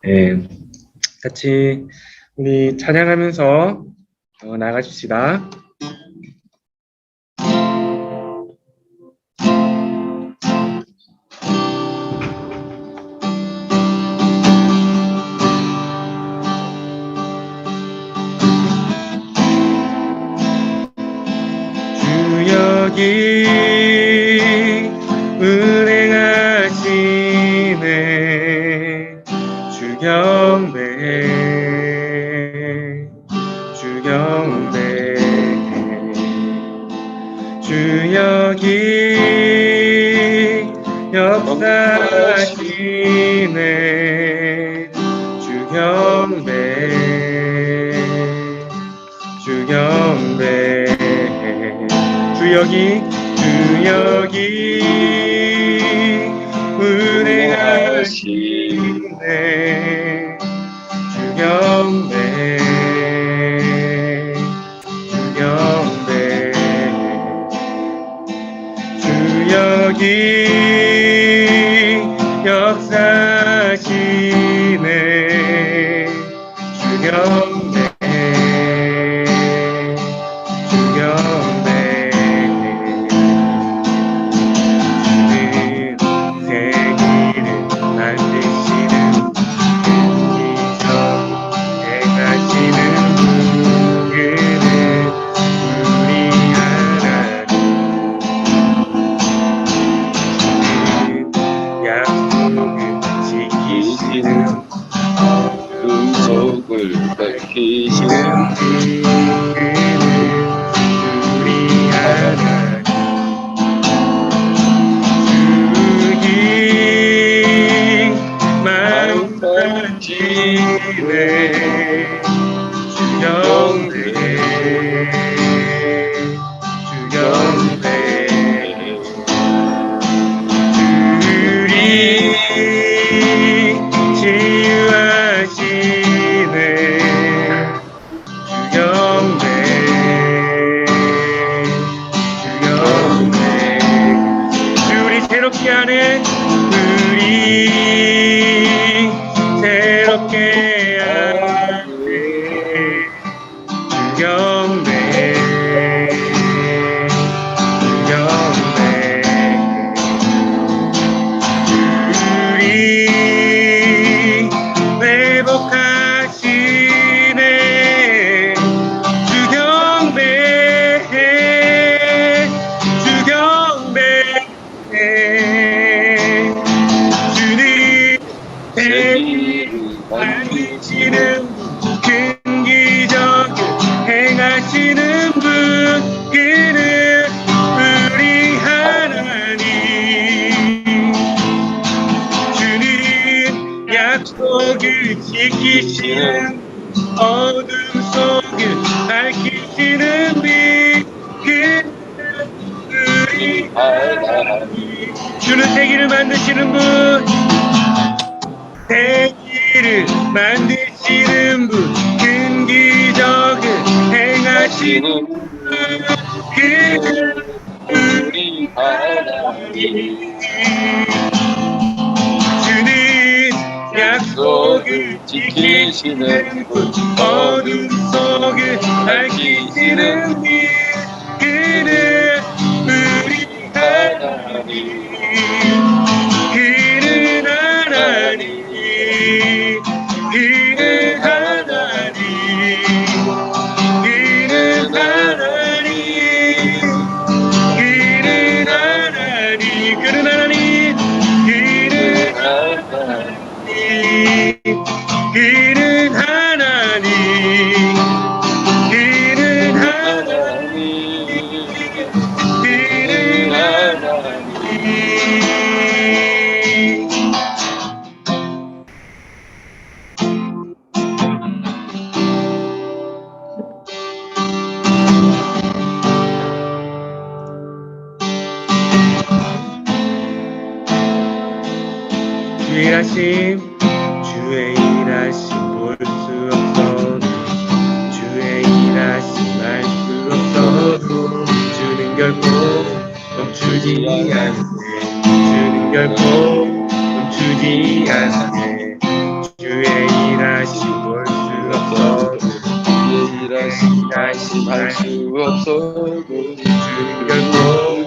예, 같이 우리 찬양하면서 나가십시다. 주 여기 은행하시네. 주 경배, 주 경배. 주 여기 역사하시네. 주 경배, 주 경배. 주 여기 은행하시네. 주 경배, 주 경배. 주 여기 역사하시네. 주 경배, 주 경배. 주는 세기를 만드시는 기적 행하시는 그는 우리 하나님. 약속을 지키시는 약속을 밝히시는 그는 우리 하나님. 주님 마음 만지네. 주 경배, 주 경배. 주리 치유하시네. 주 경배, 주 경배. 주리 새롭게 하네. 우리 새롭게 하네. 주 경배, 주 경배. 우리 회복하시네. 주 경배, 주 경배. 주님 세기를 만드시는 큰 기적을 행하시는 분, 그는 우리 하나님. 주는 약속을 지키시는 어둠 속을 밝히시는 빛, 그는 우리 하나님. 주는 세기를 만드시는 분, 세기를 만드시는 분, 큰 기적을 행하시는 분, 그는 우리 하나님. 주는 약속을 지키시는 분, 어둠 속을 밝히시는 빛, 그는 우리 하나님. 그는 하나님, 그는 하나님, 그는 하나님, 그는 하나님, 그는 하나님, 그는 하나님, 그는 하나님, 그는 하나님, 그는 하나님. 주의 일하심, 주의 일하심 볼 수 없어도, 주의 일하심 알 수 없어도, 주는 결코 멈추지 않네. 주는 결코 멈추지 않네. 주의 없어도 주는 결코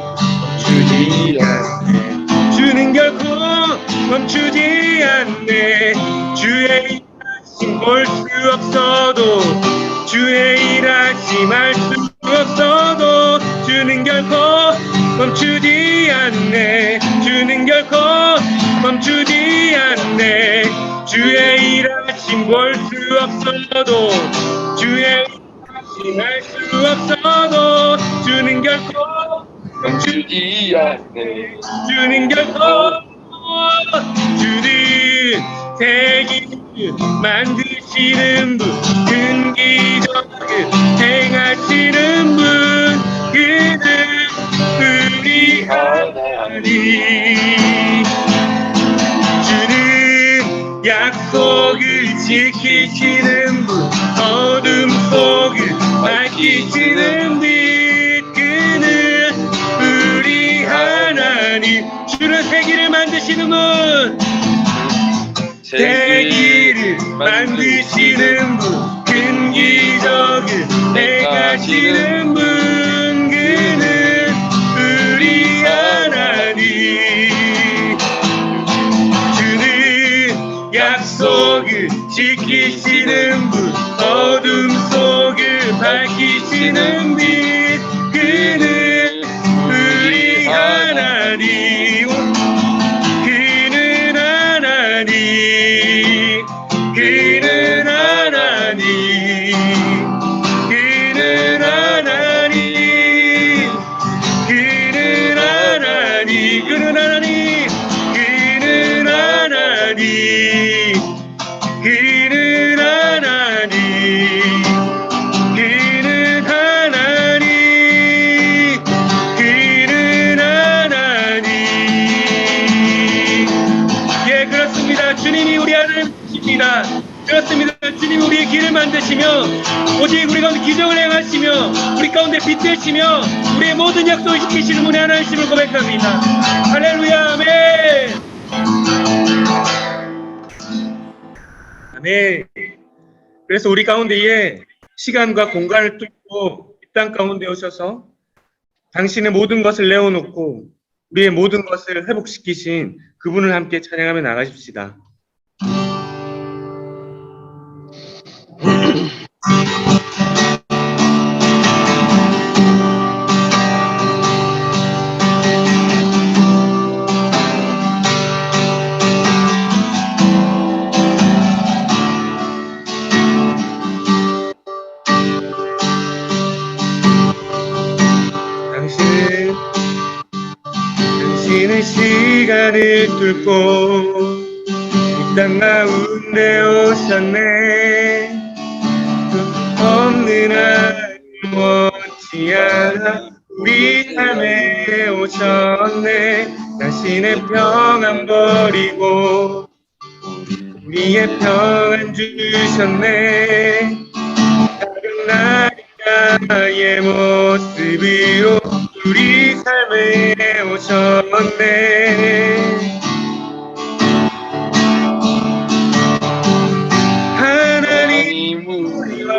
멈추지 않네. 주는 결코 멈추지 않네. 주의 일하심 볼 수 없어도 주의 일하심 알 수 없어도 주는 결코 멈추지 않네. 주는 결코 멈추지 않네. 주의 일하심 볼 수 없어도 주의 일하심 알 수 없어도 주는 결코 멈추지 않네. 주는 결코 주는 세기를 만드시는 분, 큰 기적을 행하시는 분, 그는 우리 하나님. 주는 약속을 지키시는 분, 어둠 속을 밝히시는 빛, 그는 우리 하나님. 주는 세기를 만드시는 분, 세기를 만드시는 분, 큰 기적을 행하시는 분, 그는 우리 하나님. 주는 약속을 지키시는 분, 어둠 속을 밝히시는 빛, 그는 우리 하나님. 그는 하나님. 그는 하나님. 그는 하나님. 그는 하나님. 그는 하나님. 그는 하나님. 그는 하나님. 그는 하나님. 그는 하나님. 예, 그렇습니다. 주님이 우리 하나님이십니다. 그렇습니다. 주님이 우리의 길을 만드시며 오직 우리 가운데 기적을 행하시며 우리 가운데 빛 되시며 우리의 모든 약속을 지키시는 분의 하나님이심을 고백합니다. 할렐루야. 아멘. 아멘. 그래서 우리 가운데에 시간과 공간을 뚫고 이 땅 가운데 오셔서 당신의 모든 것을 내어놓고 우리의 모든 것을 회복시키신 그분을 함께 찬양하며 나가십시다. 당신은 시간을 뚫고 이 땅 가운데 오셨네. 없는 하나님 원치 않아 우리 삶에 오셨네. 당신의 평안 버리고 우리의 평안 주셨네. 작은 나의 모습으로 우리 삶에 오셨네. 하나님 우리와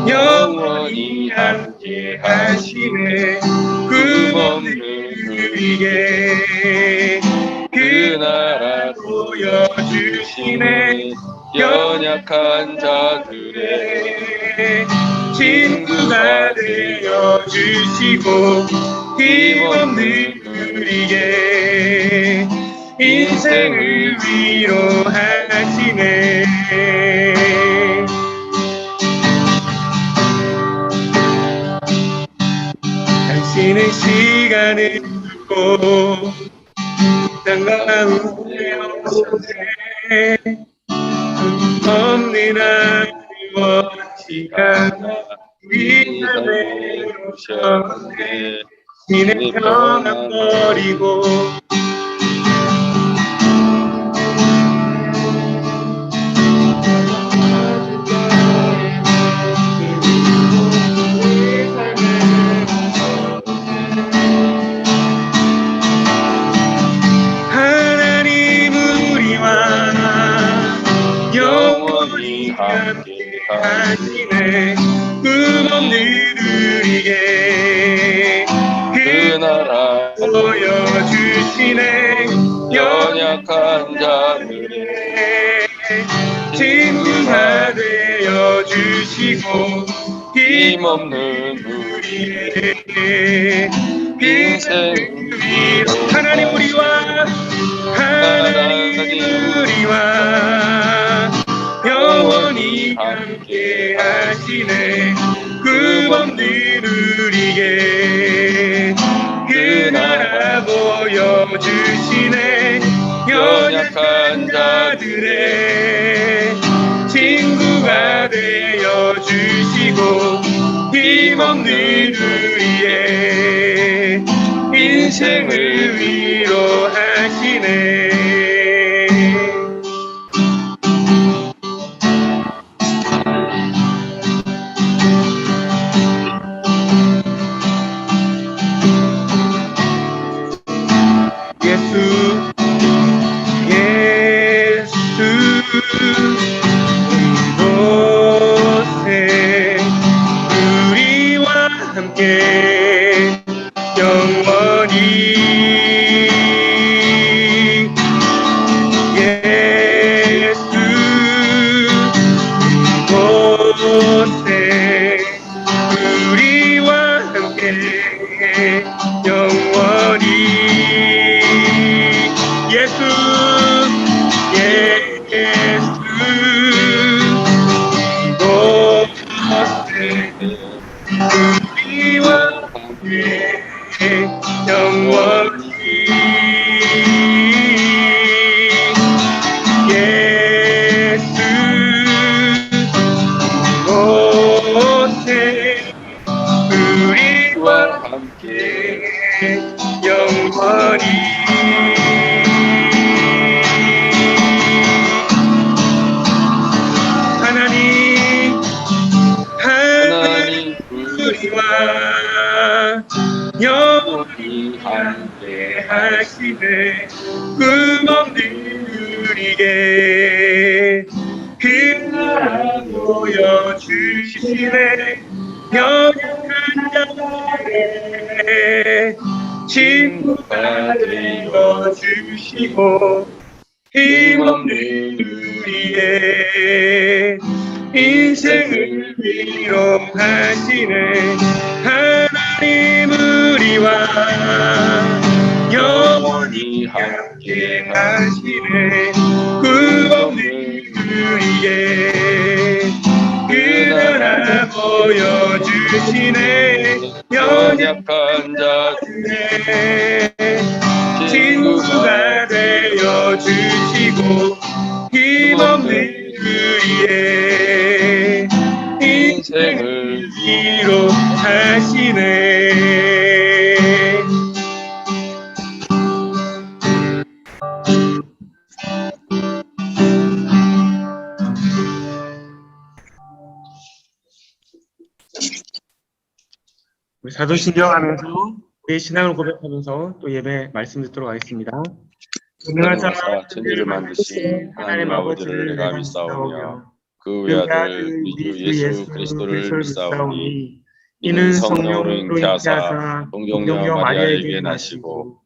영원히 함께 하시네. 꿈없는 우리에게 그 나라 보여주시네. 연약한 자들의 친구가 되어주시고 힘없는 우리에게 인생을 위로하시네. 당신은 시간을 두고 땅 가운데 오셨네. 없는 하나님 원치 않아 우리 삶에 오셨네. 신의 평안 버리고 하나님 우리와 영원히 함께 하시네. 힘없는 그 나라 보여주시네 연약한 자들의 친구가 되어 주시고 힘없는 우리의 인생 하나님 우리와 영원히 함께 하시네 금없는 우리에게 그 나라 보여주시네 연약한 자들의 친구가 되어 주시고 힘없는 우리의 인생을 위로하시네 이곳에 우리와 함께 영원히 예수 이곳에 우리와 함께 영원히 예수 우리와 함께 영원히 예수 이곳에 우리와 함께 영원히 하나님 우리와 영원히 함께 하시네 금없는 우리에게 그 나라 보여주시네 연약한 자들의 친구가 되어주시고 힘없는 우리의 인생을 위로하시네 하나님 우리와 영원히 함께 하시네 금없는 우리의 그 나라 보여주시네 연약한 자들의 친구가 되어주시고 힘없는 우리의 인생을 위로하시네 우리 사도신경 하면서 우리의 신앙을 고백하면서 또 예배 말씀 듣도록 하겠습니다. 전능하사 천지를 만드신 하나님 아버지를 내가 믿사오며 그 외아들 우리 주 예수 그리스도를 믿사오니 이는 성령으로 잉태하사 동정녀 마리아에게 나시고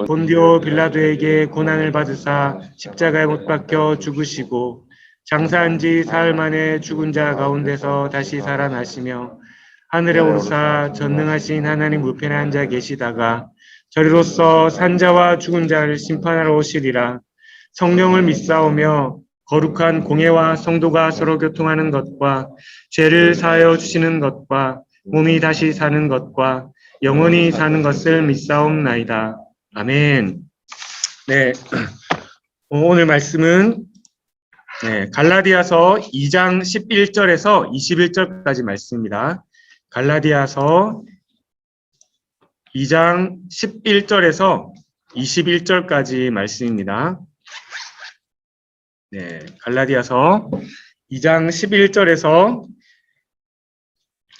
본디오 빌라도에게 고난을 받으사 십자가에 못 박혀 죽으시고 장사한 지 사흘 만에 죽은 자 가운데서 다시 살아나시며 하늘에 오르사 전능하신 하나님 우편에 앉아 계시다가 저리로서 산자와 죽은 자를 심판하러 오시리라. 성령을 믿사오며 거룩한 공예와 성도가 서로 교통하는 것과 죄를 사하여 주시는 것과 몸이 다시 사는 것과 영원히 사는 것을 믿사옵나이다. 아멘. 네, 오늘 말씀은 갈라디아서 2장 11절에서 21절까지 말씀입니다. 갈라디아서 2장 11절에서 21절까지 말씀입니다. 네, 갈라디아서 2장 11절에서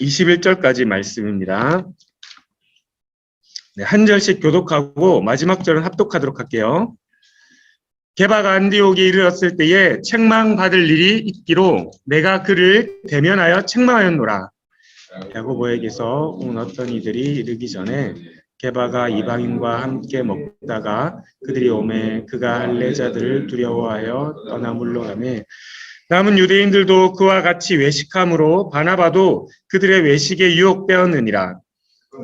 21절까지 말씀입니다. 네, 한 절씩 교독하고 마지막 절은 합독하도록 할게요. 게바가 안디옥에 이르렀을 때에 책망받을 일이 있기로 내가 그를 대면하여 책망하였노라. 야고보에게서 온 어떤 이들이 이르기 전에 게바가 이방인과 함께 먹다가 그들이 오매 그가 할례자들을 두려워하여 떠나 물러가매 남은 유대인들도 그와 같이 외식함으로 바나바도 그들의 외식에 유혹되었느니라.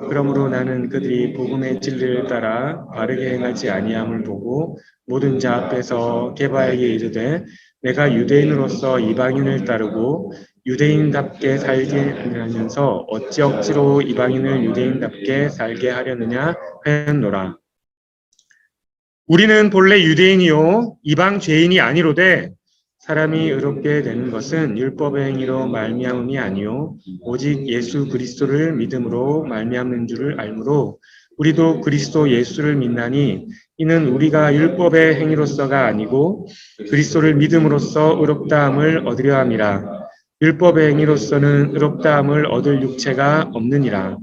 그러므로 나는 그들이 복음의 진리를 따라 바르게 행하지 아니함을 보고 모든 자 앞에서 게바에게 이르되 내가 유대인으로서 이방인을 따르고 유대인답게 살게 하면서 어찌 억지로 이방인을 유대인답게 살게 하려느냐 하였노라. 우리는 본래 유대인이요 이방 죄인이 아니로되 사람이 의롭게 되는 것은 율법의 행위로 말미암음이 아니요 오직 예수 그리스도를 믿음으로 말미암는 줄을 알므로 우리도 그리스도 예수를 믿나니 이는 우리가 율법의 행위로서가 아니고 그리스도를 믿음으로써 의롭다함을 얻으려 함이라. 율법의 행위로서는 의롭다함을 얻을 육체가 없느니라.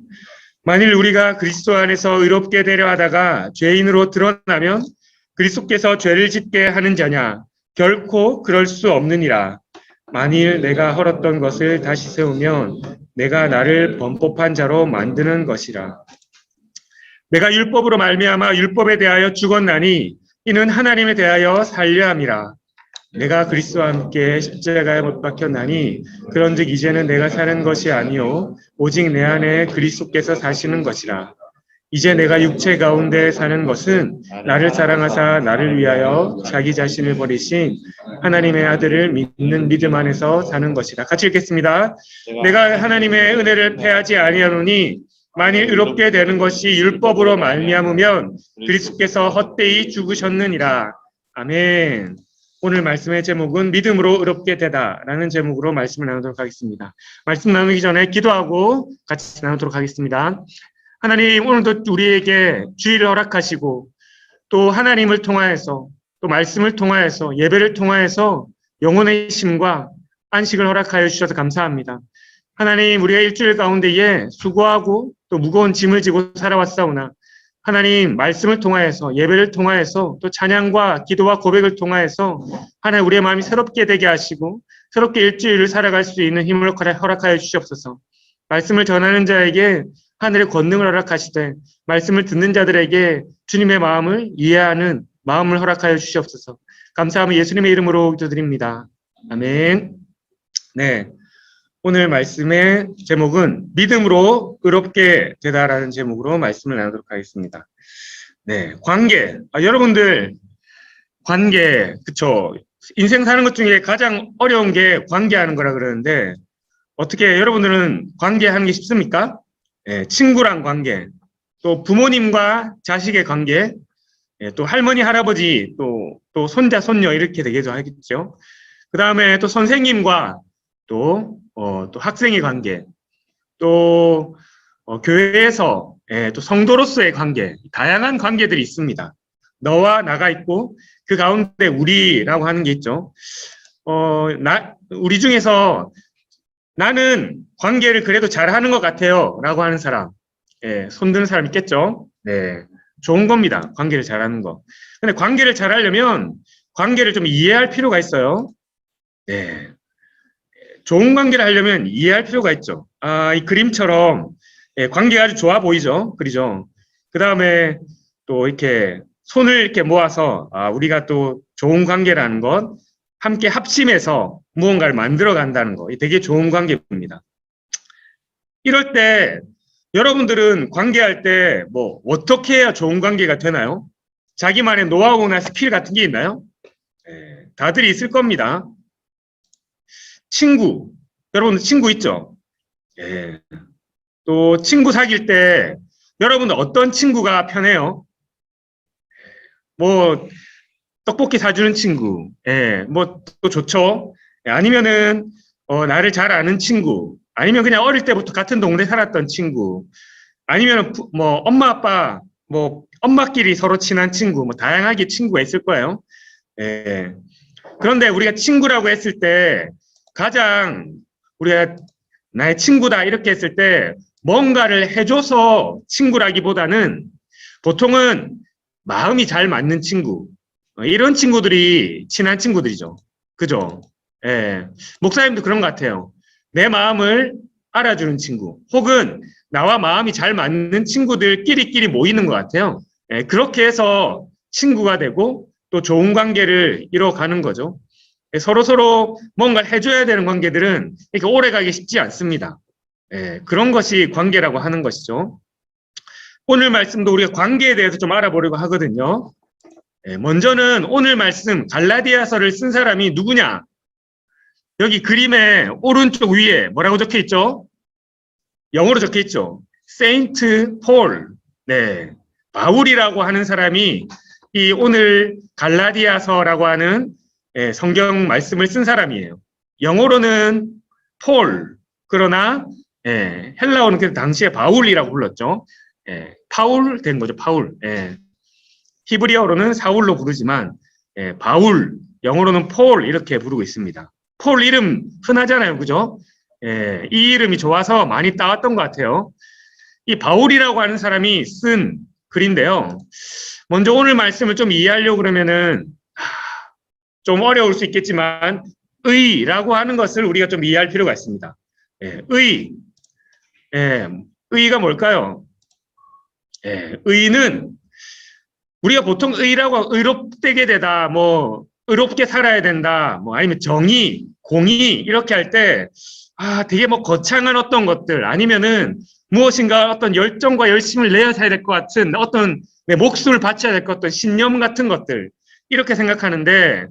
만일 우리가 그리스도 안에서 의롭게 되려 하다가 죄인으로 드러나면 그리스도께서 죄를 짓게 하는 자냐? 결코 그럴 수 없느니라. 만일 내가 헐었던 것을 다시 세우면 내가 나를 범법한 자로 만드는 것이라. 내가 율법으로 말미암아 율법에 대하여 죽었나니 이는 하나님에 대하여 살려 함이라. 내가 그리스도와 함께 십자가에 못 박혔나니 그런즉 이제는 내가 사는 것이 아니요 오직 내 안에 그리스도께서 사시는 것이라. 이제 내가 육체 가운데 사는 것은 나를 사랑하사 나를 위하여 자기 자신을 버리신 하나님의 아들을 믿는 믿음 안에서 사는 것이라. 같이 읽겠습니다. 내가 하나님의 은혜를 패하지 아니하노니 만일 의롭게 되는 것이 율법으로 말미암으면 그리스도께서 헛되이 죽으셨느니라. 아멘. 오늘 말씀의 제목은 믿음으로 의롭게 되다라는 제목으로 말씀을 나누도록 하겠습니다. 말씀 나누기 전에 기도하고 같이 나누도록 하겠습니다. 하나님, 오늘도 우리에게 주의를 허락하시고 또 하나님을 통하여서 또 말씀을 통하여서 예배를 통하여서 영혼의 힘과 안식을 허락하여 주셔서 감사합니다. 하나님, 우리가 일주일 가운데에 수고하고 또 무거운 짐을 지고 살아왔사오나 하나님 말씀을 통하여서 예배를 통하여서 또 찬양과 기도와 고백을 통하여서 하나님 우리의 마음이 새롭게 되게 하시고 새롭게 일주일을 살아갈 수 있는 힘을 허락하여 주시옵소서. 말씀을 전하는 자에게 하늘의 권능을 허락하시되 말씀을 듣는 자들에게 주님의 마음을 이해하는 마음을 허락하여 주시옵소서. 감사하며 예수님의 이름으로 기도드립니다. 아멘. 네, 오늘 말씀의 제목은 믿음으로 의롭게 되다라는 제목으로 말씀을 나누도록 하겠습니다. 네, 관계. 여러분들 관계, 그쵸? 인생 사는 것 중에 가장 어려운 게 관계하는 거라 그러는데 어떻게 여러분들은 관계하는 게 쉽습니까? 예, 친구랑 관계, 또 부모님과 자식의 관계, 예, 또 할머니, 할아버지, 또 손자, 손녀 이렇게 되기도 하겠죠. 그 다음에 또 선생님과 또 학생의 관계, 또 교회에서 예, 또 성도로서의 관계, 다양한 관계들이 있습니다. 너와 나가 있고 그 가운데 우리라고 하는 게 있죠. 우리 중에서 나는 관계를 그래도 잘하는 것 같아요 라고 하는 사람, 예, 손드는 사람 있겠죠. 네, 좋은 겁니다. 관계를 잘하는 거. 근데 관계를 잘하려면 관계를 좀 이해할 필요가 있어요. 네, 좋은 관계를 하려면 이해할 필요가 있죠. 이 그림처럼 예, 관계가 아주 좋아 보이죠. 그러죠. 그 다음에 또 이렇게 손을 이렇게 모아서 우리가 또 좋은 관계라는 것, 함께 합심해서 무언가를 만들어 간다는 거, 되게 좋은 관계입니다. 이럴 때 여러분들은 관계할 때 뭐 어떻게 해야 좋은 관계가 되나요? 자기만의 노하우나 스킬 같은 게 있나요? 네, 다들 있을 겁니다. 친구, 여러분 친구 있죠? 예. 또 친구 사귈 때 여러분은 어떤 친구가 편해요? 뭐 떡볶이 사주는 친구, 예, 뭐 또 좋죠. 예, 아니면은 나를 잘 아는 친구, 아니면 그냥 어릴 때부터 같은 동네 살았던 친구, 아니면 뭐 엄마 아빠, 뭐 엄마끼리 서로 친한 친구, 뭐 다양하게 친구가 있을 거예요. 예. 그런데 우리가 친구라고 했을 때 가장 우리가 나의 친구다 이렇게 했을 때 뭔가를 해줘서 친구라기보다는 보통은 마음이 잘 맞는 친구, 이런 친구들이 친한 친구들이죠. 그죠? 예. 목사님도 그런 것 같아요. 내 마음을 알아주는 친구, 혹은 나와 마음이 잘 맞는 친구들끼리끼리 모이는 것 같아요. 예, 그렇게 해서 친구가 되고 또 좋은 관계를 이뤄가는 거죠. 예, 서로 뭔가를 해줘야 되는 관계들은 이렇게 오래 가기 쉽지 않습니다. 예, 그런 것이 관계라고 하는 것이죠. 오늘 말씀도 우리가 관계에 대해서 좀 알아보려고 하거든요. 예, 먼저는 오늘 말씀 갈라디아서를 쓴 사람이 누구냐? 여기 그림의 오른쪽 위에 뭐라고 적혀 있죠? 영어로 적혀 있죠. 세인트 폴. 네. 바울이라고 하는 사람이 이 오늘 갈라디아서라고 하는 성경 말씀을 쓴 사람이에요. 영어로는 폴. 그러나 헬라어는 그 당시에 바울이라고 불렀죠. 파울 된 거죠. 파울. 히브리어로는 사울로 부르지만 바울, 영어로는 폴 이렇게 부르고 있습니다. 폴 이름 흔하잖아요. 그죠? 이 이름이 좋아서 많이 따왔던 것 같아요. 이 바울이라고 하는 사람이 쓴 글인데요. 먼저 오늘 말씀을 좀 이해하려고 그러면은 좀 어려울 수 있겠지만 의라고 하는 것을 우리가 좀 이해할 필요가 있습니다. 의가 뭘까요? 의는 우리가 보통 의라고 의롭되게 되다, 뭐 의롭게 살아야 된다, 뭐 아니면 정의, 공의 이렇게 할 때 되게 뭐 거창한 어떤 것들 아니면은 무엇인가 어떤 열정과 열심을 내야 될 것 같은 어떤 내 목숨을 바쳐야 될 것 같은 신념 같은 것들 이렇게 생각하는데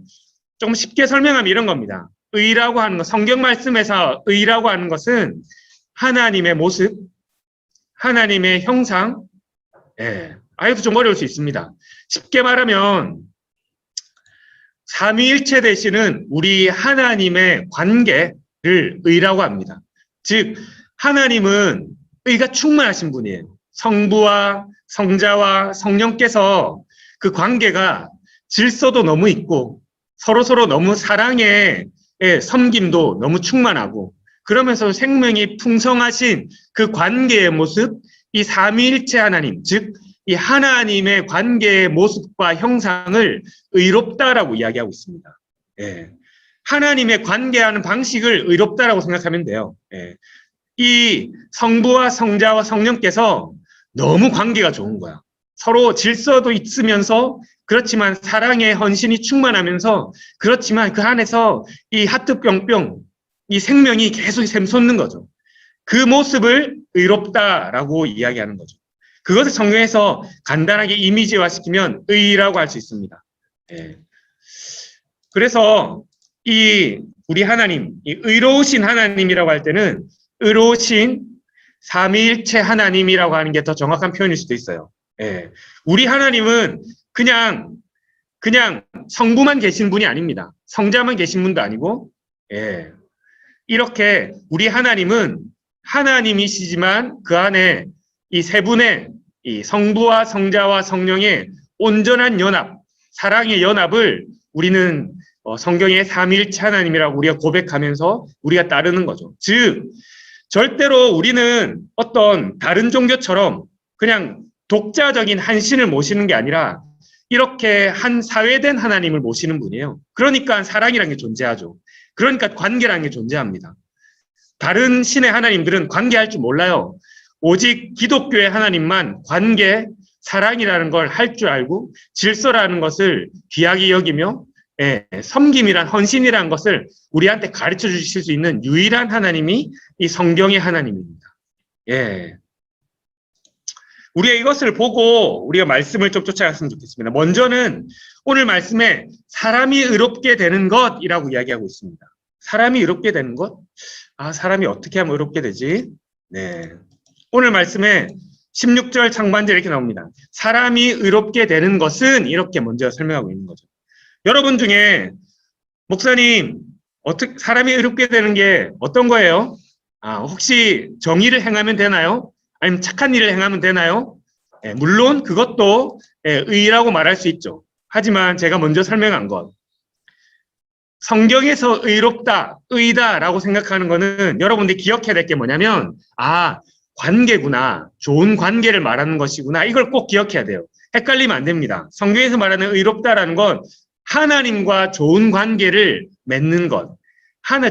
좀 쉽게 설명하면 이런 겁니다. 의라고 하는 것, 성경 말씀에서 의라고 하는 것은 하나님의 모습, 하나님의 형상, 이것도 좀 어려울 수 있습니다. 쉽게 말하면 삼위일체 되시는 우리 하나님의 관계를 의라고 합니다. 즉 하나님은 의가 충만하신 분이에요. 성부와 성자와 성령께서 그 관계가 질서도 너무 있고 서로 너무 사랑의 섬김도 너무 충만하고 그러면서 생명이 풍성하신 그 관계의 모습, 이 삼위일체 하나님, 즉 이 하나님의 관계의 모습과 형상을 의롭다라고 이야기하고 있습니다. 하나님의 관계하는 방식을 의롭다라고 생각하면 돼요. 이 성부와 성자와 성령께서 너무 관계가 좋은 거야. 서로 질서도 있으면서 그렇지만 사랑의 헌신이 충만하면서 그렇지만 그 안에서 이 하트 뿅뿅 이 생명이 계속 샘솟는 거죠. 그 모습을 의롭다라고 이야기하는 거죠. 그것을 성경에서 간단하게 이미지화시키면 의라고 할 수 있습니다. 그래서 이 우리 하나님, 이 의로우신 하나님이라고 할 때는 의로우신 삼위일체 하나님이라고 하는 게 더 정확한 표현일 수도 있어요. 우리 하나님은 그냥 성부만 계신 분이 아닙니다. 성자만 계신 분도 아니고, 이렇게 우리 하나님은 하나님이시지만 그 안에 이 세 분의 이 성부와 성자와 성령의 온전한 연합, 사랑의 연합을 우리는 성경의 삼위일체 하나님이라고 우리가 고백하면서 우리가 따르는 거죠. 즉 절대로 우리는 어떤 다른 종교처럼 그냥 독자적인 한 신을 모시는 게 아니라 이렇게 한 사회된 하나님을 모시는 분이에요. 그러니까 사랑이라는 게 존재하죠. 그러니까 관계라는 게 존재합니다. 다른 신의 하나님들은 관계할 줄 몰라요. 오직 기독교의 하나님만 관계, 사랑이라는 걸 할 줄 알고 질서라는 것을 귀하게 여기며 섬김이란 헌신이라는 것을 우리한테 가르쳐 주실 수 있는 유일한 하나님이 이 성경의 하나님입니다. 우리가 이것을 보고 우리가 말씀을 좀 쫓아갔으면 좋겠습니다. 먼저는 오늘 말씀에 사람이 의롭게 되는 것이라고 이야기하고 있습니다. 사람이 의롭게 되는 것? 사람이 어떻게 하면 의롭게 되지? 오늘 말씀에 16절 상반절 이렇게 나옵니다. 사람이 의롭게 되는 것은 이렇게 먼저 설명하고 있는 거죠. 여러분 중에 목사님 어떻게 사람이 의롭게 되는 게 어떤 거예요? 혹시 정의를 행하면 되나요? 아니면 착한 일을 행하면 되나요? 물론 그것도 의라고 말할 수 있죠. 하지만 제가 먼저 설명한 것 성경에서 의롭다, 의다라고 생각하는 거는 여러분들이 기억해야 될 게 뭐냐면 관계구나. 좋은 관계를 말하는 것이구나. 이걸 꼭 기억해야 돼요. 헷갈리면 안 됩니다. 성경에서 말하는 의롭다라는 건 하나님과 좋은 관계를 맺는 것.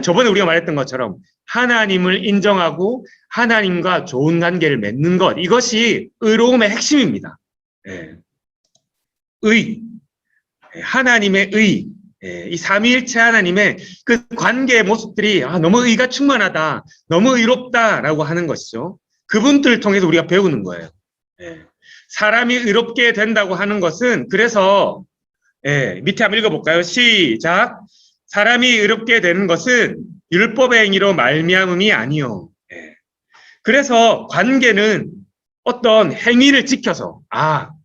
저번에 우리가 말했던 것처럼 하나님을 인정하고 하나님과 좋은 관계를 맺는 것, 이것이 의로움의 핵심입니다. 예. 의, 하나님의 의, 이 삼위일체 하나님의 그 관계의 모습들이 너무 의가 충만하다, 너무 의롭다라고 하는 것이죠. 그분들을 통해서 우리가 배우는 거예요. 사람이 의롭게 된다고 하는 것은, 그래서 밑에 한번 읽어볼까요? 시작. 사람이 의롭게 되는 것은 율법의 행위로 말미암음이 아니요. 그래서 관계는 어떤 행위를 지켜서,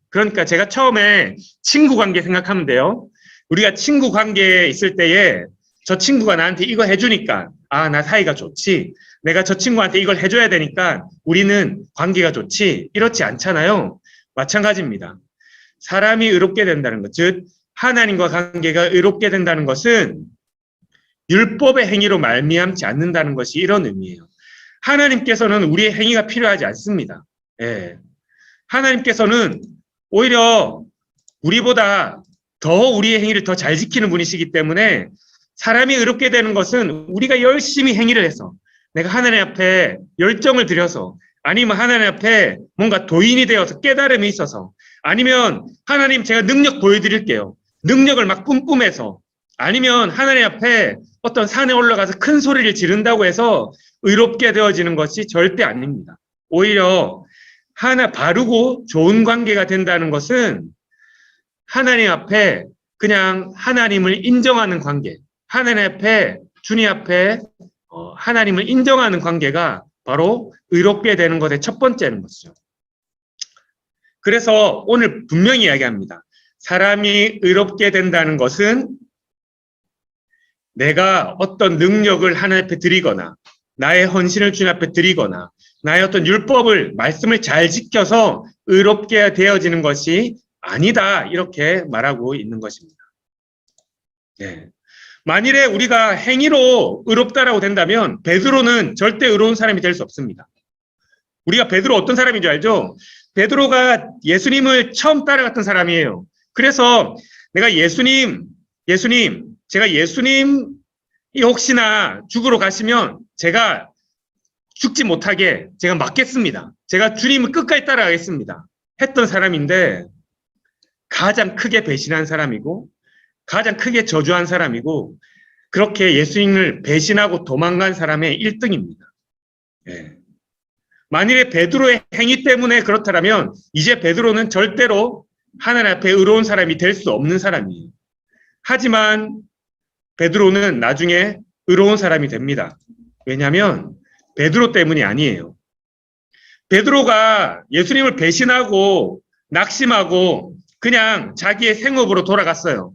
그러니까 제가 처음에 친구 관계 생각하면 돼요. 우리가 친구 관계에 있을 때에 저 친구가 나한테 이거 해주니까 나 사이가 좋지. 내가 저 친구한테 이걸 해줘야 되니까 우리는 관계가 좋지. 이렇지 않잖아요. 마찬가지입니다. 사람이 의롭게 된다는 것, 즉 하나님과 관계가 의롭게 된다는 것은 율법의 행위로 말미암지 않는다는 것이 이런 의미예요. 하나님께서는 우리의 행위가 필요하지 않습니다. 하나님께서는 오히려 우리보다 더 우리의 행위를 더 잘 지키는 분이시기 때문에 사람이 의롭게 되는 것은 우리가 열심히 행위를 해서, 내가 하나님 앞에 열정을 들여서, 아니면 하나님 앞에 뭔가 도인이 되어서 깨달음이 있어서, 아니면 하나님 제가 능력 보여드릴게요. 능력을 막 뿜뿜해서, 아니면 하나님 앞에 어떤 산에 올라가서 큰 소리를 지른다고 해서 의롭게 되어지는 것이 절대 아닙니다. 오히려 바르고 좋은 관계가 된다는 것은 하나님 앞에 그냥 하나님을 인정하는 관계, 하나님 앞에, 주님 앞에 하나님을 인정하는 관계가 바로 의롭게 되는 것의 첫 번째는 것이죠. 그래서 오늘 분명히 이야기합니다. 사람이 의롭게 된다는 것은 내가 어떤 능력을 하나님 앞에 드리거나, 나의 헌신을 주님 앞에 드리거나, 나의 어떤 율법을, 말씀을 잘 지켜서 의롭게 되어지는 것이 아니다, 이렇게 말하고 있는 것입니다. 만일에 우리가 행위로 의롭다라고 된다면 베드로는 절대 의로운 사람이 될 수 없습니다. 우리가 베드로 어떤 사람인 줄 알죠? 베드로가 예수님을 처음 따라갔던 사람이에요. 그래서 내가 제가 예수님이 혹시나 죽으러 가시면 제가 죽지 못하게 제가 막겠습니다. 제가 주님을 끝까지 따라가겠습니다. 했던 사람인데, 가장 크게 배신한 사람이고 가장 크게 저주한 사람이고, 그렇게 예수님을 배신하고 도망간 사람의 1등입니다. 만일에 베드로의 행위 때문에 그렇다면 이제 베드로는 절대로 하나님 앞에 의로운 사람이 될 수 없는 사람이에요. 하지만 베드로는 나중에 의로운 사람이 됩니다. 왜냐하면 베드로 때문이 아니에요. 베드로가 예수님을 배신하고 낙심하고 그냥 자기의 생업으로 돌아갔어요.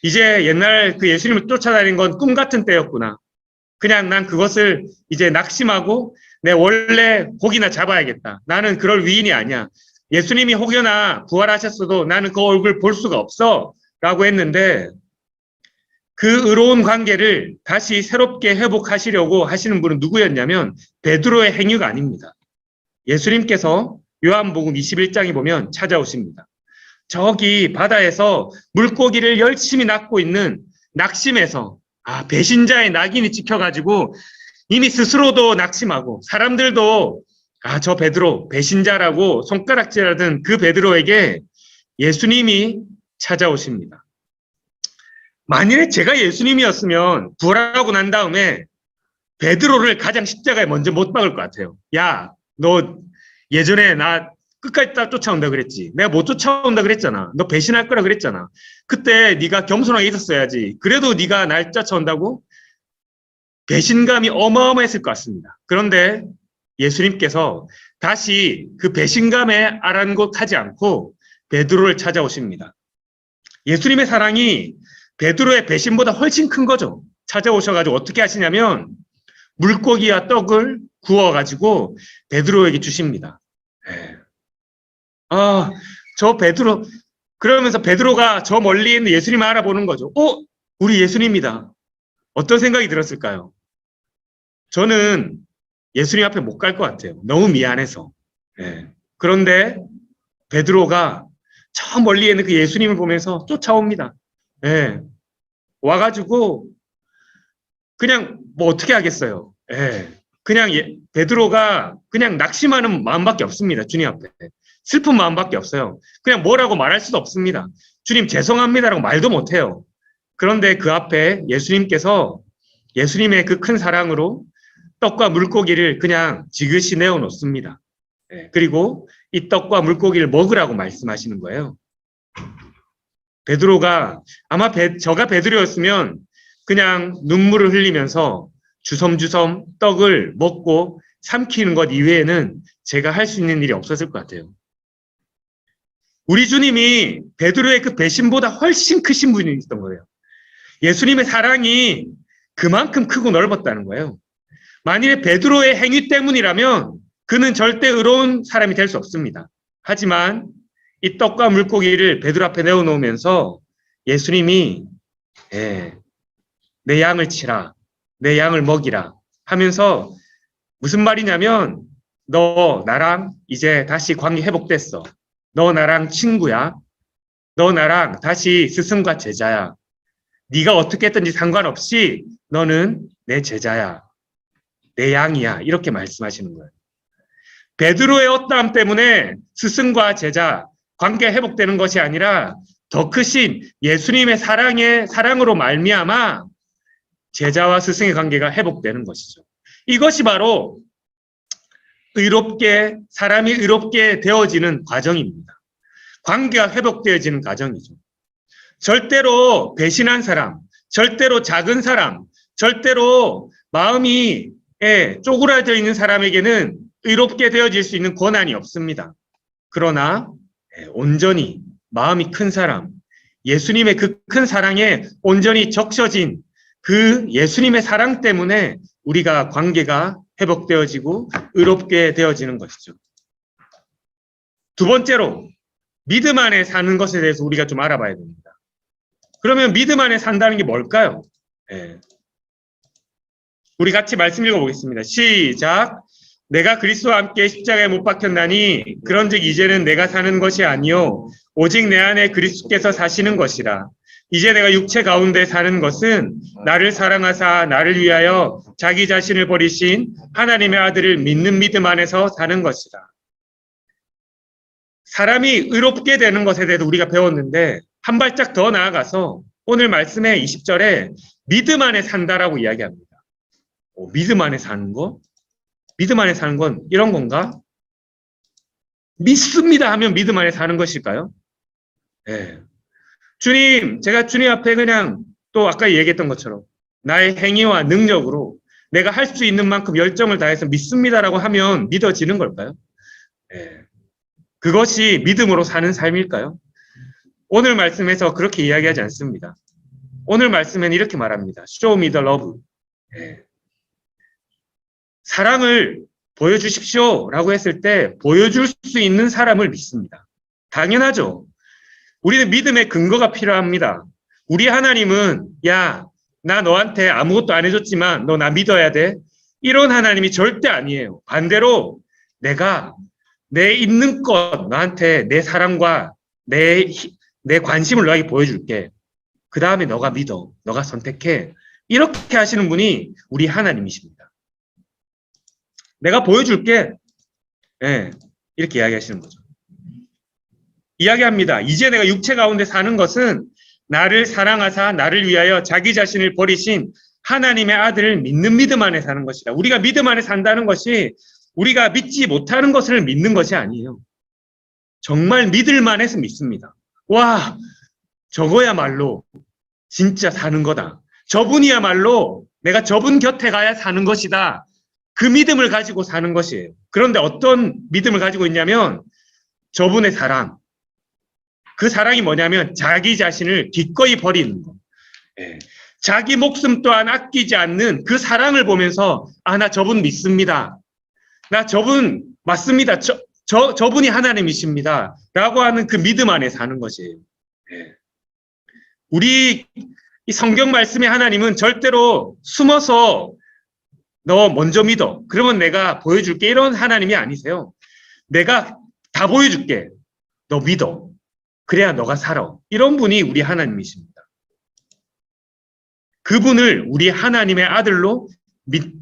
이제 옛날 그 예수님을 쫓아다닌 건 꿈 같은 때였구나. 그냥 난 그것을 이제 낙심하고 내 원래 고기나 잡아야겠다. 나는 그럴 위인이 아니야. 예수님이 혹여나 부활하셨어도 나는 그 얼굴 볼 수가 없어. 라고 했는데, 그 의로운 관계를 다시 새롭게 회복하시려고 하시는 분은 누구였냐면 베드로의 행위가 아닙니다. 예수님께서 요한복음 21장에 보면 찾아오십니다. 저기 바다에서 물고기를 열심히 낚고 있는 낙심에서, 배신자의 낙인이 찍혀가지고 이미 스스로도 낙심하고 사람들도 저 베드로 배신자라고 손가락질하던 그 베드로에게 예수님이 찾아오십니다. 만일에 제가 예수님이었으면 부활하고 난 다음에 베드로를 가장 십자가에 먼저 못 박을 것 같아요. 야, 너 예전에 나 끝까지 쫓아온다 그랬지. 내가 못 쫓아온다 그랬잖아. 너 배신할 거라 그랬잖아. 그때 네가 겸손하게 있었어야지. 그래도 네가 날 쫓아온다고? 배신감이 어마어마했을 것 같습니다. 그런데 예수님께서 다시 그 배신감에 아랑곳하지 않고 베드로를 찾아오십니다. 예수님의 사랑이 베드로의 배신보다 훨씬 큰 거죠. 찾아오셔가지고 어떻게 하시냐면 물고기와 떡을 구워가지고 베드로에게 주십니다. 저 베드로, 그러면서 베드로가 저 멀리 있는 예수님을 알아보는 거죠. 우리 예수님이다. 어떤 생각이 들었을까요? 저는 예수님 앞에 못 갈 것 같아요. 너무 미안해서. 그런데 베드로가 저 멀리 있는 그 예수님을 보면서 쫓아옵니다. 와가지고 그냥 뭐 어떻게 하겠어요. 예. 그냥 베드로가 그냥 낙심하는 마음밖에 없습니다. 주님 앞에. 슬픈 마음밖에 없어요. 그냥 뭐라고 말할 수도 없습니다. 주님 죄송합니다라고 말도 못해요. 그런데 그 앞에 예수님께서 예수님의 그 큰 사랑으로 떡과 물고기를 그냥 지그시 내어놓습니다. 예. 그리고 이 떡과 물고기를 먹으라고 말씀하시는 거예요. 베드로가 아마 저가 베드로였으면 그냥 눈물을 흘리면서 주섬주섬 떡을 먹고 삼키는 것 이외에는 제가 할 수 있는 일이 없었을 것 같아요. 우리 주님이 베드로의 그 배신보다 훨씬 크신 분이었던 거예요. 예수님의 사랑이 그만큼 크고 넓었다는 거예요. 만일에 베드로의 행위 때문이라면 그는 절대 의로운 사람이 될 수 없습니다. 하지만 이 떡과 물고기를 베드로 앞에 내어놓으면서 예수님이 내 양을 치라, 내 양을 먹이라 하면서 무슨 말이냐면 너 나랑 이제 다시 관계 회복됐어. 너 나랑 친구야. 너 나랑 다시 스승과 제자야. 네가 어떻게 했든지 상관없이 너는 내 제자야. 내 양이야. 이렇게 말씀하시는 거예요. 베드로의 어떠함 때문에 스승과 제자 관계 회복되는 것이 아니라 더 크신 예수님의 사랑으로 말미암아 제자와 스승의 관계가 회복되는 것이죠. 이것이 바로 사람이 의롭게 되어지는 과정입니다. 관계가 회복되어지는 과정이죠. 절대로 배신한 사람, 절대로 작은 사람, 절대로 마음이 쪼그라져 있는 사람에게는 의롭게 되어질 수 있는 권한이 없습니다. 그러나 온전히 마음이 큰 사람, 예수님의 그 큰 사랑에 온전히 적셔진 그 예수님의 사랑 때문에 우리가 관계가 회복되어지고 의롭게 되어지는 것이죠. 두 번째로 믿음 안에 사는 것에 대해서 우리가 좀 알아봐야 됩니다. 그러면 믿음 안에 산다는 게 뭘까요? 우리 같이 말씀 읽어보겠습니다. 시작. 내가 그리스도와 함께 십자가에 못 박혔나니 그런즉 이제는 내가 사는 것이 아니요 오직 내 안에 그리스도께서 사시는 것이라. 이제 내가 육체 가운데 사는 것은 나를 사랑하사 나를 위하여 자기 자신을 버리신 하나님의 아들을 믿는 믿음 안에서 사는 것이라. 사람이 의롭게 되는 것에 대해서 우리가 배웠는데 한 발짝 더 나아가서 오늘 말씀의 20절에 믿음 안에 산다라고 이야기합니다. 믿음 안에 사는 거? 믿음 안에 사는 건 이런 건가? 믿습니다 하면 믿음 안에 사는 것일까요? 네. 주님, 제가 주님 앞에 그냥 또 아까 얘기했던 것처럼 나의 행위와 능력으로 내가 할 수 있는 만큼 열정을 다해서 믿습니다라고 하면 믿어지는 걸까요? 네. 그것이 믿음으로 사는 삶일까요? 오늘 말씀에서 그렇게 이야기하지 않습니다. 오늘 말씀에는 이렇게 말합니다. Show me the love. 네. 사랑을 보여주십시오 라고 했을 때 보여줄 수 있는 사람을 믿습니다. 당연하죠. 우리는 믿음의 근거가 필요합니다. 우리 하나님은 야, 나 너한테 아무것도 안 해줬지만 너 나 믿어야 돼. 이런 하나님이 절대 아니에요. 반대로 내가 내 있는 것 너한테 내 사랑과 내 관심을 너에게 보여줄게. 그 다음에 너가 믿어. 너가 선택해. 이렇게 하시는 분이 우리 하나님이십니다. 내가 보여줄게. 네, 이렇게 이야기하시는 거죠. 이야기합니다. 이제 내가 육체 가운데 사는 것은 나를 사랑하사 나를 위하여 자기 자신을 버리신 하나님의 아들을 믿는 믿음 안에 사는 것이다. 우리가 믿음 안에 산다는 것이 우리가 믿지 못하는 것을 믿는 것이 아니에요. 정말 믿을 만해서 믿습니다. 와, 저거야말로 진짜 사는 거다. 저분이야말로 내가 저분 곁에 가야 사는 것이다. 그 믿음을 가지고 사는 것이에요. 그런데 어떤 믿음을 가지고 있냐면 저분의 사랑. 그 사랑이 뭐냐면 자기 자신을 기꺼이 버리는 거. 자기 목숨 또한 아끼지 않는 그 사랑을 보면서 나 저분 믿습니다. 나 저분 맞습니다. 저분이 하나님이십니다. 라고 하는 그 믿음 안에 사는 것이에요. 우리 이 성경 말씀의 하나님은 절대로 숨어서 너 먼저 믿어. 그러면 내가 보여줄게. 이런 하나님이 아니세요. 내가 다 보여줄게. 너 믿어. 그래야 너가 살아. 이런 분이 우리 하나님이십니다. 그분을 우리 하나님의 아들로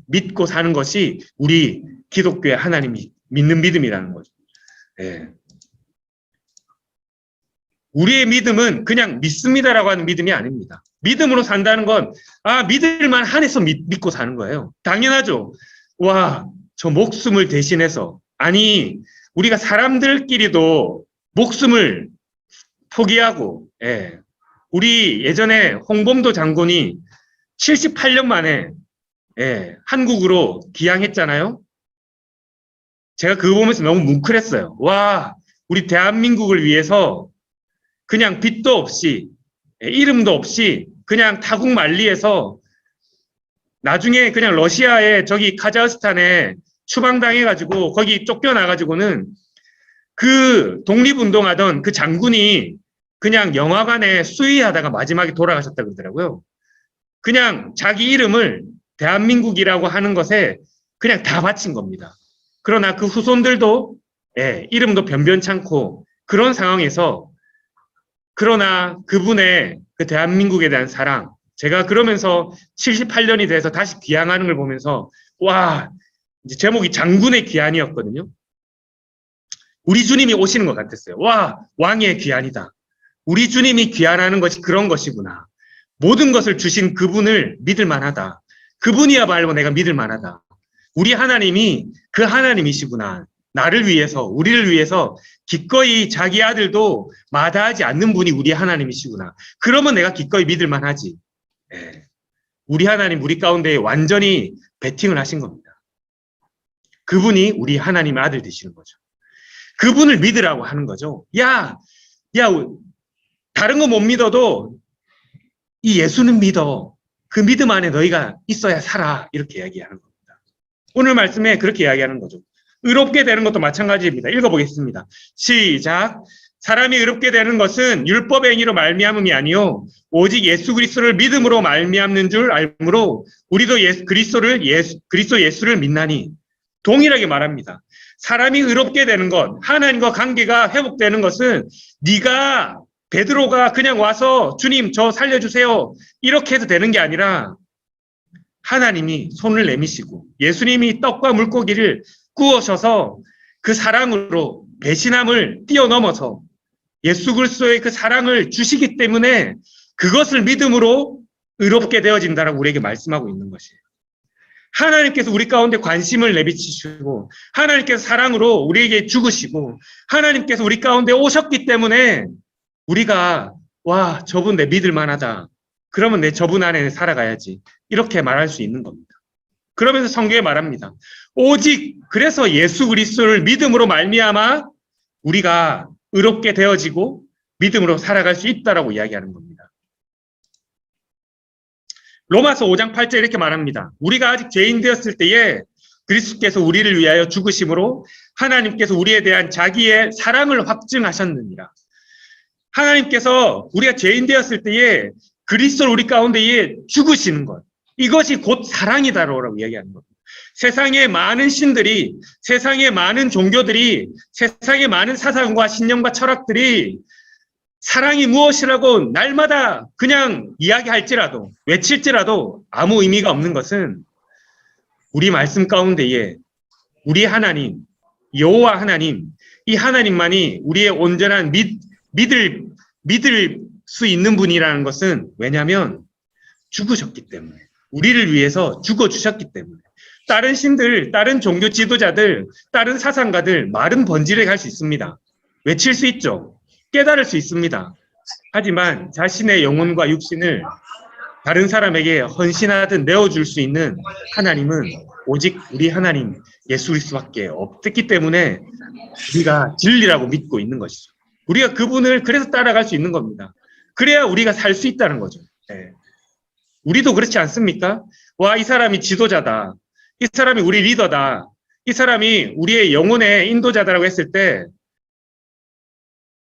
믿고 사는 것이 우리 기독교의 하나님이 믿는 믿음이라는 거죠. 예. 우리의 믿음은 그냥 믿습니다라고 하는 믿음이 아닙니다. 믿음으로 산다는 건, 믿을만 한해서 믿고 사는 거예요. 당연하죠. 와, 저 목숨을 대신해서. 아니, 우리가 사람들끼리도 목숨을 포기하고, 예. 우리 예전에 홍범도 장군이 78년 만에, 예, 한국으로 귀향했잖아요. 제가 그거 보면서 너무 뭉클했어요. 와, 우리 대한민국을 위해서 그냥 빚도 없이, 이름도 없이 그냥 타국 만리에서 나중에 그냥 러시아에 저기 카자흐스탄에 추방당해가지고 거기 쫓겨나가지고는 그 독립운동하던 그 장군이 그냥 영화관에 수의하다가 마지막에 돌아가셨다 그러더라고요. 그냥 자기 이름을 대한민국이라고 하는 것에 그냥 다 바친 겁니다. 그러나 그 후손들도 이름도 변변찮고 그런 상황에서 그러나 그분의 그 대한민국에 대한 사랑, 제가 그러면서 78년이 돼서 다시 귀향하는 걸 보면서 와, 이제 제목이 장군의 귀환이었거든요. 우리 주님이 오시는 것 같았어요. 와, 왕의 귀환이다. 우리 주님이 귀환하는 것이 그런 것이구나. 모든 것을 주신 그분을 믿을 만하다. 그분이야말로 내가 믿을 만하다. 우리 하나님이 그 하나님이시구나. 나를 위해서, 우리를 위해서 기꺼이 자기 아들도 마다하지 않는 분이 우리 하나님이시구나. 그러면 내가 기꺼이 믿을 만하지. 예. 우리 하나님, 우리 가운데 완전히 베팅을 하신 겁니다. 그분이 우리 하나님의 아들 되시는 거죠. 그분을 믿으라고 하는 거죠. 야, 다른 거 못 믿어도 이 예수는 믿어. 그 믿음 안에 너희가 있어야 살아. 이렇게 이야기하는 겁니다. 오늘 말씀에 그렇게 이야기하는 거죠. 의롭게 되는 것도 마찬가지입니다. 읽어보겠습니다. 시작. 사람이 의롭게 되는 것은 율법의 행위로 말미암음이 아니요 오직 예수 그리스도를 믿음으로 말미암는 줄 알므로 우리도 그리스도 예수를 믿나니. 동일하게 말합니다. 사람이 의롭게 되는 것, 하나님과 관계가 회복되는 것은 네가 베드로가 그냥 와서 주님 저 살려주세요 이렇게 해도 되는 게 아니라 하나님이 손을 내미시고 예수님이 떡과 물고기를 구우셔서 그 사랑으로 배신함을 뛰어넘어서 예수 그리스도의 그 사랑을 주시기 때문에 그것을 믿음으로 의롭게 되어진다라고 우리에게 말씀하고 있는 것이에요. 하나님께서 우리 가운데 관심을 내비치시고 하나님께서 사랑으로 우리에게 죽으시고 하나님께서 우리 가운데 오셨기 때문에 우리가 와, 저분 내 믿을 만하다. 그러면 내 저분 안에 살아가야지. 이렇게 말할 수 있는 겁니다. 그러면서 성경에 말합니다. 오직 그래서 예수 그리스도를 믿음으로 말미암아 우리가 의롭게 되어지고 믿음으로 살아갈 수 있다라고 이야기하는 겁니다. 로마서 5장 8절 이렇게 말합니다. 우리가 아직 죄인 되었을 때에 그리스도께서 우리를 위하여 죽으심으로 하나님께서 우리에 대한 자기의 사랑을 확증하셨느니라. 하나님께서 우리가 죄인 되었을 때에 그리스도를 우리 가운데에 죽으시는 것. 이것이 곧 사랑이다라고 이야기하는 겁니다. 세상의 많은 신들이, 세상의 많은 종교들이, 세상의 많은 사상과 신념과 철학들이 사랑이 무엇이라고 날마다 그냥 이야기할지라도, 외칠지라도 아무 의미가 없는 것은 우리 말씀 가운데에 우리 하나님, 여호와 하나님, 이 하나님만이 우리의 온전한 믿을 수 있는 분이라는 것은 왜냐하면 죽으셨기 때문에, 우리를 위해서 죽어주셨기 때문에. 다른 신들, 다른 종교 지도자들, 다른 사상가들 말은 번지르게 할 수 있습니다. 외칠 수 있죠. 깨달을 수 있습니다. 하지만 자신의 영혼과 육신을 다른 사람에게 헌신하듯 내어줄 수 있는 하나님은 오직 우리 하나님 예수 그리스도밖에 없기 때문에 우리가 진리라고 믿고 있는 것이죠. 우리가 그분을 그래서 따라갈 수 있는 겁니다. 그래야 우리가 살 수 있다는 거죠. 네. 우리도 그렇지 않습니까? 와, 이 사람이 지도자다. 이 사람이 우리 리더다. 이 사람이 우리의 영혼의 인도자다라고 했을 때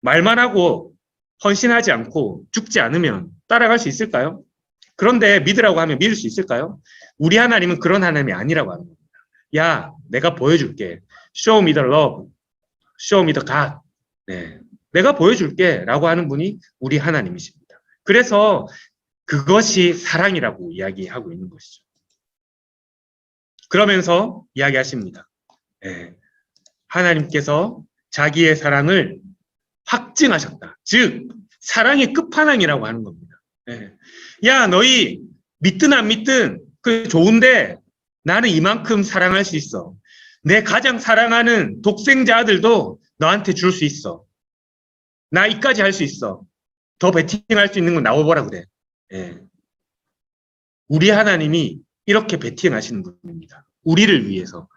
말만 하고 헌신하지 않고 죽지 않으면 따라갈 수 있을까요? 그런데 믿으라고 하면 믿을 수 있을까요? 우리 하나님은 그런 하나님이 아니라고 하는 겁니다. 야, 내가 보여줄게. Show me the love. Show me the God. 네. 내가 보여줄게 라고 하는 분이 우리 하나님이십니다. 그래서 그것이 사랑이라고 이야기하고 있는 것이죠. 그러면서 이야기하십니다. 하나님께서 자기의 사랑을 확증하셨다. 즉 사랑의 끝판왕이라고 하는 겁니다. 야, 너희 믿든 안 믿든 그 좋은데 나는 이만큼 사랑할 수 있어. 내 가장 사랑하는 독생자 아들도 너한테 줄 수 있어. 나 이까지 할 수 있어. 더 베팅할 수 있는 건 나와보라 그래. 우리 하나님이 이렇게 베팅하시는 분입니다. 우리를 위해서.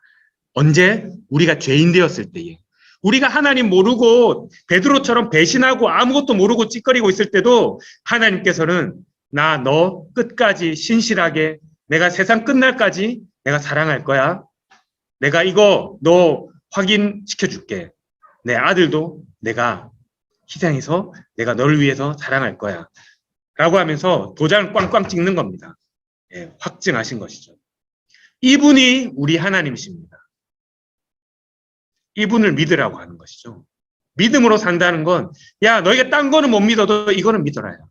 언제? 우리가 죄인 되었을 때에. 우리가 하나님 모르고 베드로처럼 배신하고 아무것도 모르고 찌꺼리고 있을 때도 하나님께서는 나 너 끝까지 신실하게 내가 세상 끝날까지 내가 사랑할 거야. 내가 이거 너 확인시켜 줄게. 내 아들도 내가 희생해서 내가 너를 위해서 사랑할 거야. 라고 하면서 도장을 꽝꽝 찍는 겁니다. 확증하신 것이죠. 이분이 우리 하나님이십니다. 이분을 믿으라고 하는 것이죠. 믿음으로 산다는 건, 야, 너희가 딴 거는 못 믿어도 이거는 믿어라요.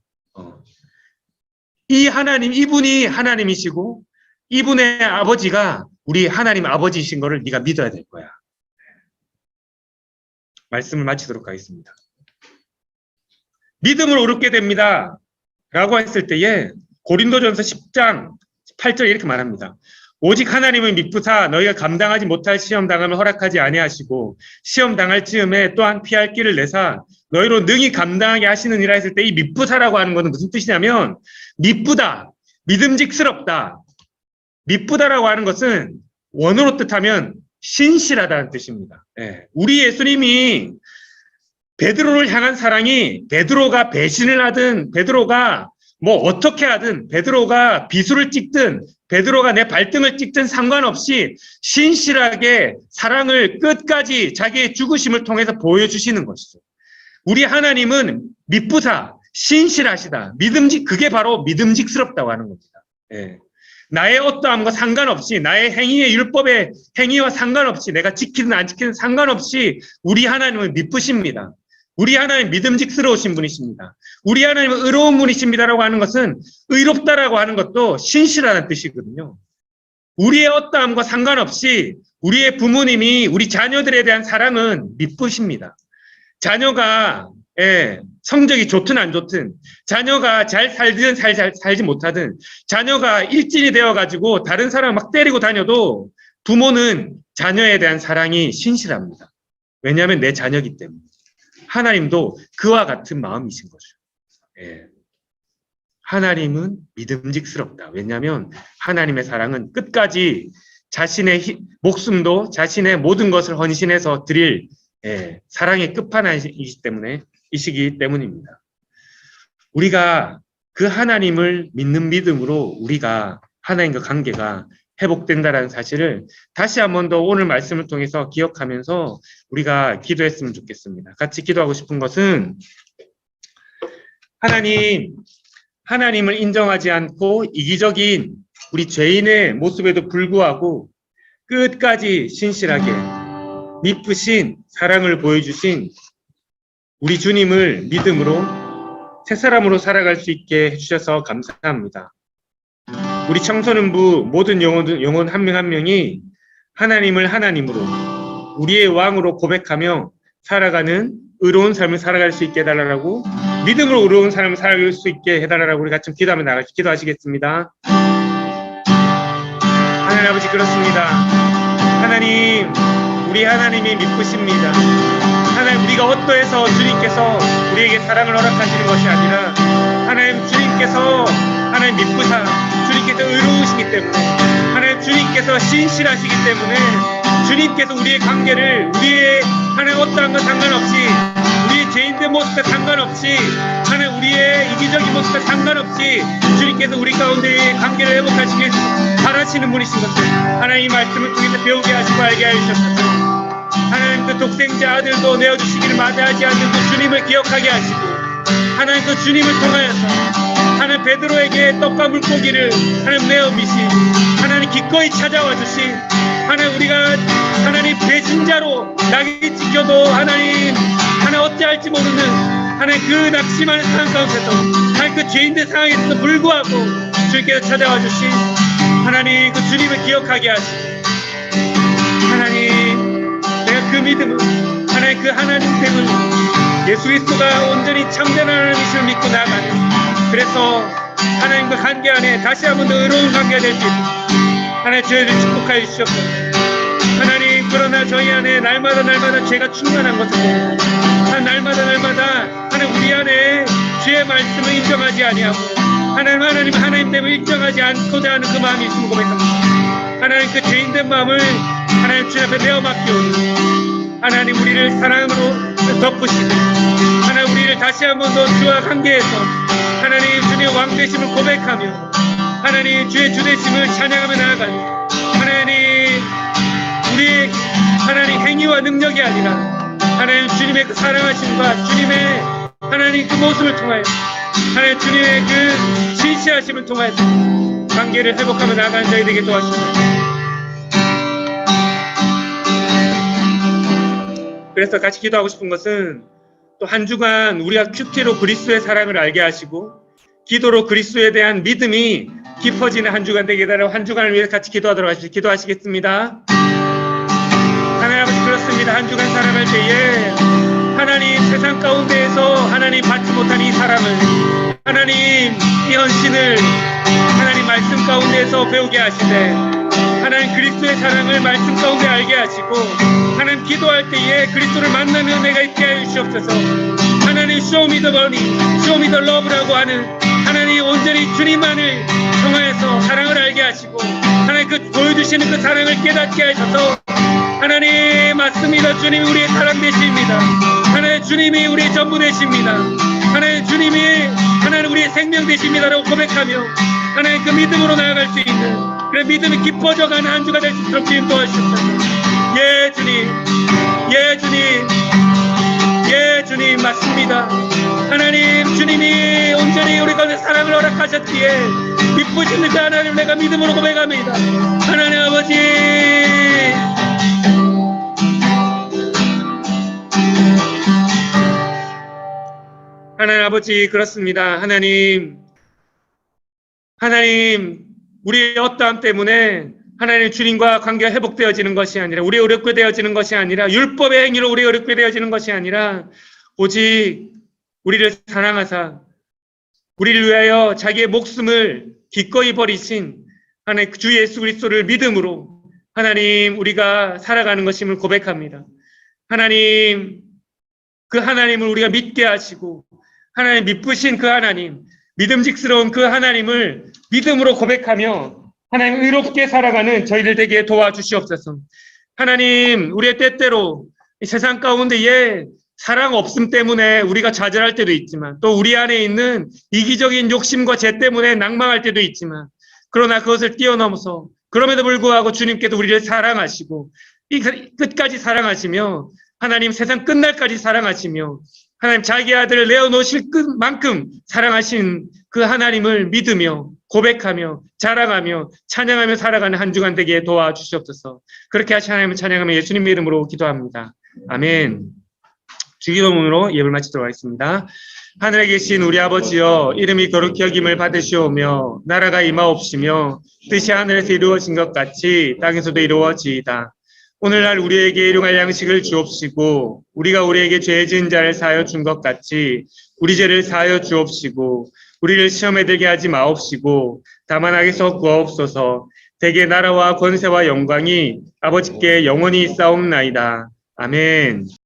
이 하나님, 이분이 하나님이시고, 이분의 아버지가 우리 하나님 아버지이신 거를 네가 믿어야 될 거야. 말씀을 마치도록 하겠습니다. 믿음으로 얻게 됩니다. 라고 했을 때에 고린도전서 10장 8절 이렇게 말합니다. 오직 하나님을 믿부사 너희가 감당하지 못할 시험 당함을 허락하지 아니하시고 시험 당할 즈음에 또한 피할 길을 내사 너희로 능히 감당하게 하시느니라 했을 때 이 믿부사라고 하는 것은 무슨 뜻이냐면 믿부다, 믿음직스럽다. 믿부다라고 하는 것은 원어로 뜻하면 신실하다는 뜻입니다. 우리 예수님이 베드로를 향한 사랑이 베드로가 배신을 하든 베드로가 뭐 어떻게 하든 베드로가 비수를 찍든 베드로가 내 발등을 찍든 상관없이 신실하게 사랑을 끝까지 자기의 죽으심을 통해서 보여주시는 것이죠. 우리 하나님은 믿부사, 신실하시다. 그게 바로 믿음직스럽다고 하는 겁니다. 나의 어떠함과 상관없이 나의 행위의 율법의 행위와 상관없이 내가 지키든 안 지키든 상관없이 우리 하나님은 믿으십니다. 우리 하나님 믿음직스러우신 분이십니다. 우리 하나님은 의로운 분이십니다라고 하는 것은 의롭다라고 하는 것도 신실하다는 뜻이거든요. 우리의 어떠함과 상관없이 우리의 부모님이 우리 자녀들에 대한 사랑은 믿으십니다. 자녀가 성적이 좋든 안 좋든 자녀가 잘 살든 살지 못하든 자녀가 일진이 되어가지고 다른 사람 막 때리고 다녀도 부모는 자녀에 대한 사랑이 신실합니다. 왜냐하면 내 자녀이기 때문에. 하나님도 그와 같은 마음이신 거죠. 하나님은 믿음직스럽다. 왜냐하면 하나님의 사랑은 끝까지 자신의 목숨도 자신의 모든 것을 헌신해서 드릴 사랑의 끝판왕이시기 때문입니다. 우리가 그 하나님을 믿는 믿음으로 우리가 하나님과 관계가 회복된다라는 사실을 다시 한 번 더 오늘 말씀을 통해서 기억하면서 우리가 기도했으면 좋겠습니다. 같이 기도하고 싶은 것은 하나님을 인정하지 않고 이기적인 우리 죄인의 모습에도 불구하고 끝까지 신실하게 믿으신 사랑을 보여주신 우리 주님을 믿음으로 새 사람으로 살아갈 수 있게 해주셔서 감사합니다. 우리 청소년부 모든 영혼 한 명 한 명이 하나님을 하나님으로 우리의 왕으로 고백하며 살아가는 의로운 삶을 살아갈 수 있게 해달라고 믿음으로 의로운 삶을 살아갈 수 있게 해달라고 우리 같이 기도하며 기도하시겠습니다. 하나님 아버지 그렇습니다. 하나님 우리 하나님이 믿으십니다. 하나님 우리가 어떠해서 주님께서 우리에게 사랑을 허락하시는 것이 아니라 하나님 주님께서 하나님 믿으사 주님께서 의로우시기 때문에 하나님 주님께서 신실하시기 때문에 주님께서 우리의 관계를 우리의 하나님 어떠한 것 상관없이 우리의 죄인된 모습과 상관없이 하나님 우리의 이기적인 모습과 상관없이 주님께서 우리 가운데의 관계를 회복하시길 바라시는 분이신 것을 하나님 이 말씀을 통해서 배우게 하시고 알게 해주셨소서. 하나님 그 독생자 아들도 내어주시기를 마다하지 않는 그 주님을 기억하게 하시고 하나님 그 주님을 통하여서 하나님 베드로에게 떡과 물고기를 하나님 내어 미신 하나님 기꺼이 찾아와 주신 하나님 우리가 하나님 배신자로 낙이 찍혀도 하나님 어찌할지 모르는 하나님 그 낙심하는 상황 가운데서 하나님 그 죄인된 상황에서도 불구하고 주님께서 찾아와 주신 하나님 그 주님을 기억하게 하시고 하나님 내가 그 믿음을 하나님 그 하나님 때문에 예수 그리스도가 온전히 참된 하나님이심을 믿고 나아가는 그래서 하나님과 관계 안에 다시 한 번 더 의로운 관계가 될 수 있도록 하나님 저희를 축복하여 주시옵소서. 하나님 그러나 저희 안에 날마다 죄가 충만한 것을 날마다 하나님 우리 안에 주의 말씀을 인정하지 아니하고 하나님 때문에 인정하지 않고자 하는 그 마음이 있음을 고백합니다. 하나님 그 죄인된 마음을 하나님 주 앞에 내어 맡기오니 하나님 우리를 사랑으로 덮으시고 하나님 우리를 다시 한 번 더 주와 관계에서 하나님 주님의 왕되심을 고백하며 하나님 주의 주되심을 찬양하며 나아가니 하나님 우리의 하나님 행위와 능력이 아니라 하나님 주님의 그 사랑하심과 주님의 하나님 그 모습을 통하여 하나님 주님의 그 신실하심을 통하여 관계를 회복하며 나아가는 저희 되게 도와주시옵소서. 그래서 같이 기도하고 싶은 것은 또 한 주간 우리가 큐티로 그리스도의 사랑을 알게 하시고 기도로 그리스도에 대한 믿음이 깊어지는 한 주간 되게 해달라고 한 주간을 위해서 같이 기도하도록 하시죠. 기도하시겠습니다. 하나님 아버지 그렇습니다. 한 주간 살아갈 때에 하나님 세상 가운데에서 하나님 받지 못한 이 사랑을 하나님 이 헌신을 하나님 말씀 가운데에서 배우게 하시되 하나님 그리스도의 사랑을 말씀 가운데 알게 하시고 하나님 기도할 때에 그리스도를 만나는 은혜가 있게 하여 주시옵소서. 하나님 show me the money, show me the love라고 하는 하나님 온전히 주님만을 통하여서 사랑을 알게 하시고 하나님 그 보여주시는 그 사랑을 깨닫게 하셔서 하나님 맞습니다. 주님이 우리의 사랑 되십니다. 하나님 주님이 우리의 전부 되십니다. 하나님 주님이 하나님 우리의 생명 되십니다라고 고백하며 하나님 그 믿음으로 나아갈 수 있는 그런 믿음이 깊어져가는 한 주가 될 수 있도록 주님 도와주옵소서. 예 주님, 예 주님, 예 주님 맞습니다. 하나님 주님이 온전히 우리 가운데 사랑을 허락하셨기에 기쁘신 그 하나님 내가 믿음으로 고백합니다. 하나님 아버지 하나님 아버지 그렇습니다. 하나님 우리의 어떠함 때문에 하나님 주님과 관계가 회복되어지는 것이 아니라 우리 어렵게 되어지는 것이 아니라 율법의 행위로 우리 어렵게 되어지는 것이 아니라 오직 우리를 사랑하사 우리를 위하여 자기의 목숨을 기꺼이 버리신 하나님 주 예수 그리스도를 믿음으로 하나님 우리가 살아가는 것임을 고백합니다. 하나님 그 하나님을 우리가 믿게 하시고 하나님 믿으신 그 하나님 믿음직스러운 그 하나님을 믿음으로 고백하며 하나님 의롭게 살아가는 저희들 되게 도와주시옵소서. 하나님 우리의 때때로 이 세상 가운데에 사랑 없음 때문에 우리가 좌절할 때도 있지만 또 우리 안에 있는 이기적인 욕심과 죄 때문에 낭망할 때도 있지만 그러나 그것을 뛰어넘어서 그럼에도 불구하고 주님께서 우리를 사랑하시고 이 끝까지 사랑하시며 하나님 세상 끝날까지 사랑하시며 하나님 자기 아들을 내어놓으실 만큼 사랑하신 그 하나님을 믿으며 고백하며 자랑하며 찬양하며 살아가는 한 주간 되게 도와주시옵소서. 그렇게 하신 하나님을 찬양하며 예수님 이름으로 기도합니다. 아멘. 주기도문으로 예배를 마치도록 하겠습니다. 하늘에 계신 우리 아버지여 이름이 거룩히 여김을 받으시오며 나라가 임하옵시며 뜻이 하늘에서 이루어진 것 같이 땅에서도 이루어지이다. 오늘날 우리에게 일용할 양식을 주옵시고 우리가 우리에게 죄 지은 자를 사하여 준 것 같이 우리 죄를 사하여 주옵시고 우리를 시험에 들게 하지 마옵시고 다만 악에서 구하옵소서. 대개 나라와 권세와 영광이 아버지께 영원히 있사옵나이다. 아멘.